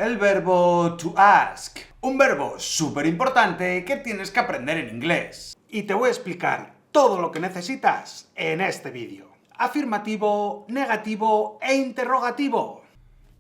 El verbo to ask, un verbo súper importante que tienes que aprender en inglés. Y te voy a explicar todo lo que necesitas en este vídeo. Afirmativo, negativo e interrogativo.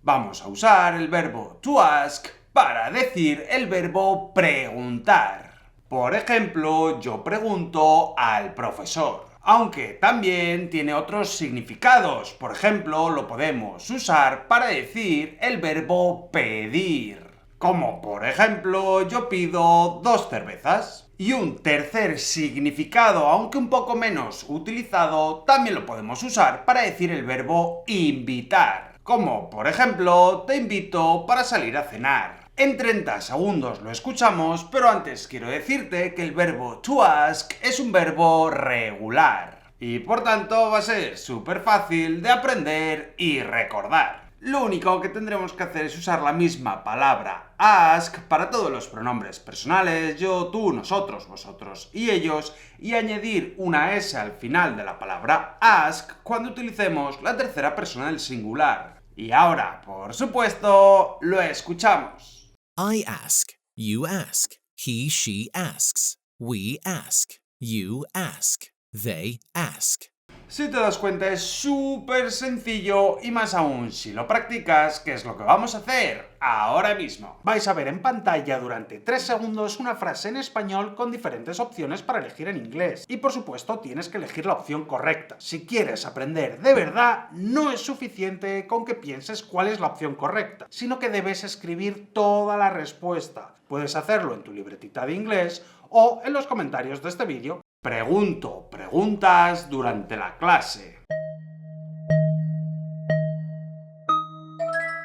Vamos a usar el verbo to ask para decir el verbo preguntar. Por ejemplo, yo pregunto al profesor. Aunque también tiene otros significados. Por ejemplo, lo podemos usar para decir el verbo pedir. Como por ejemplo, yo pido 2 cervezas. Y un tercer significado, aunque un poco menos utilizado, también lo podemos usar para decir el verbo invitar. Como por ejemplo, te invito para salir a cenar. En 30 segundos lo escuchamos, pero antes quiero decirte que el verbo to ask es un verbo regular. Y por tanto va a ser súper fácil de aprender y recordar. Lo único que tendremos que hacer es usar la misma palabra ask para todos los pronombres personales, yo, tú, nosotros, vosotros y ellos, y añadir una S al final de la palabra ask cuando utilicemos la tercera persona del singular. Y ahora, por supuesto, lo escuchamos. I ask, you ask, he, she asks, we ask, you ask, they ask. Si te das cuenta es súper sencillo y más aún si lo practicas, que es lo que vamos a hacer ahora mismo. Vais a ver en pantalla durante 3 segundos una frase en español con diferentes opciones para elegir en inglés. Y por supuesto tienes que elegir la opción correcta. Si quieres aprender de verdad, no es suficiente con que pienses cuál es la opción correcta, sino que debes escribir toda la respuesta. Puedes hacerlo en tu libretita de inglés o en los comentarios de este vídeo. Pregunto preguntas durante la clase.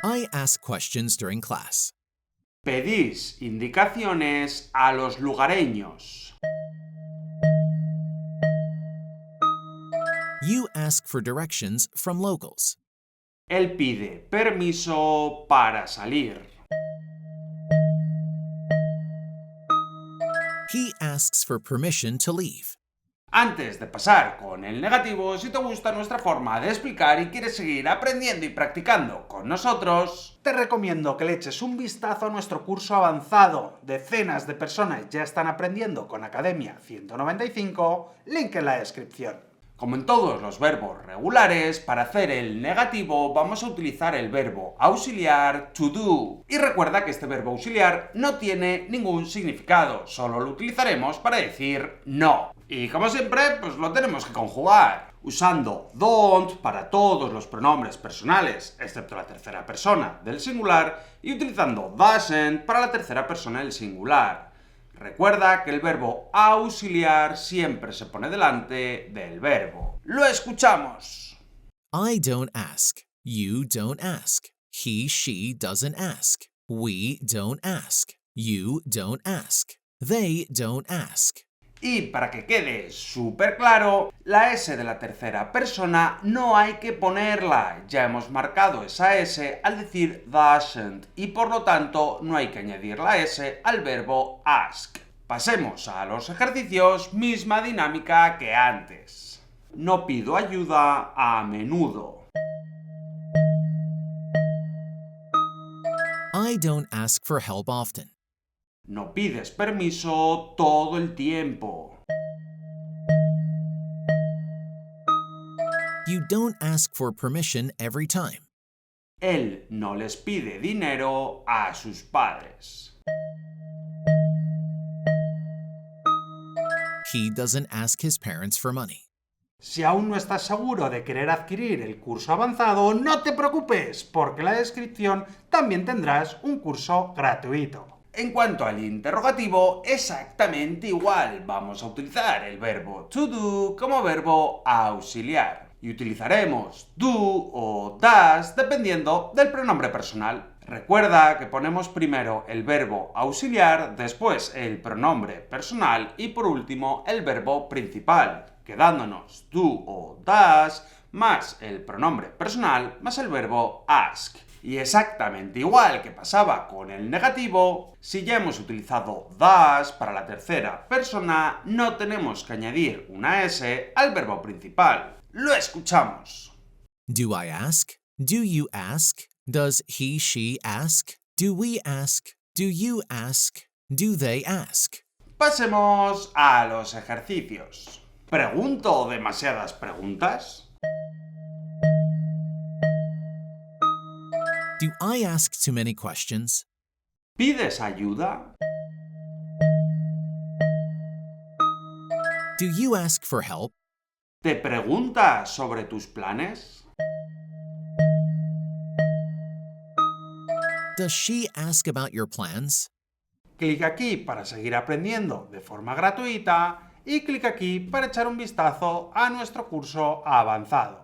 I ask questions during class. Pedís indicaciones a los lugareños. You ask for directions from locals. Él pide permiso para salir. He asks for permission to leave. Antes de pasar con el negativo, si te gusta nuestra forma de explicar y quieres seguir aprendiendo y practicando con nosotros, te recomiendo que le eches un vistazo a nuestro curso avanzado. Decenas de personas ya están aprendiendo con Academia 195, link en la descripción. Como en todos los verbos regulares, para hacer el negativo vamos a utilizar el verbo auxiliar to do. Y recuerda que este verbo auxiliar no tiene ningún significado, solo lo utilizaremos para decir no. Y como siempre, pues lo tenemos que conjugar, usando don't para todos los pronombres personales, excepto la tercera persona del singular, y utilizando doesn't para la tercera persona del singular. Recuerda que el verbo auxiliar siempre se pone delante del verbo. ¡Lo escuchamos! I don't ask. You don't ask. He, she doesn't ask. We don't ask. You don't ask. They don't ask. Y para que quede súper claro, la S de la tercera persona no hay que ponerla. Ya hemos marcado esa S al decir doesn't y por lo tanto no hay que añadir la S al verbo ask. Pasemos a los ejercicios, misma dinámica que antes. No pido ayuda a menudo. I don't ask for help often. No pides permiso todo el tiempo. You don't ask for permission every time. Él no les pide dinero a sus padres. He doesn't ask his parents for money. Si aún no estás seguro de querer adquirir el curso avanzado, no te preocupes, porque en la descripción también tendrás un curso gratuito. En cuanto al interrogativo, exactamente igual. Vamos a utilizar el verbo to do como verbo auxiliar. Y utilizaremos do o does dependiendo del pronombre personal. Recuerda que ponemos primero el verbo auxiliar, después el pronombre personal y por último el verbo principal, quedándonos do o does más el pronombre personal más el verbo ask. Y exactamente igual que pasaba con el negativo, si ya hemos utilizado does para la tercera persona, no tenemos que añadir una S al verbo principal. ¡Lo escuchamos! Do I ask? Do you ask? Does he, she ask? Do we ask? Do you ask? Do they ask? Pasemos a los ejercicios. ¿Pregunto demasiadas preguntas? Do I ask too many questions? ¿Pides ayuda? Do you ask for help? ¿Te pregunta sobre tus planes? Does she ask about your plans? Clic aquí para seguir aprendiendo de forma gratuita y clic aquí para echar un vistazo a nuestro curso avanzado.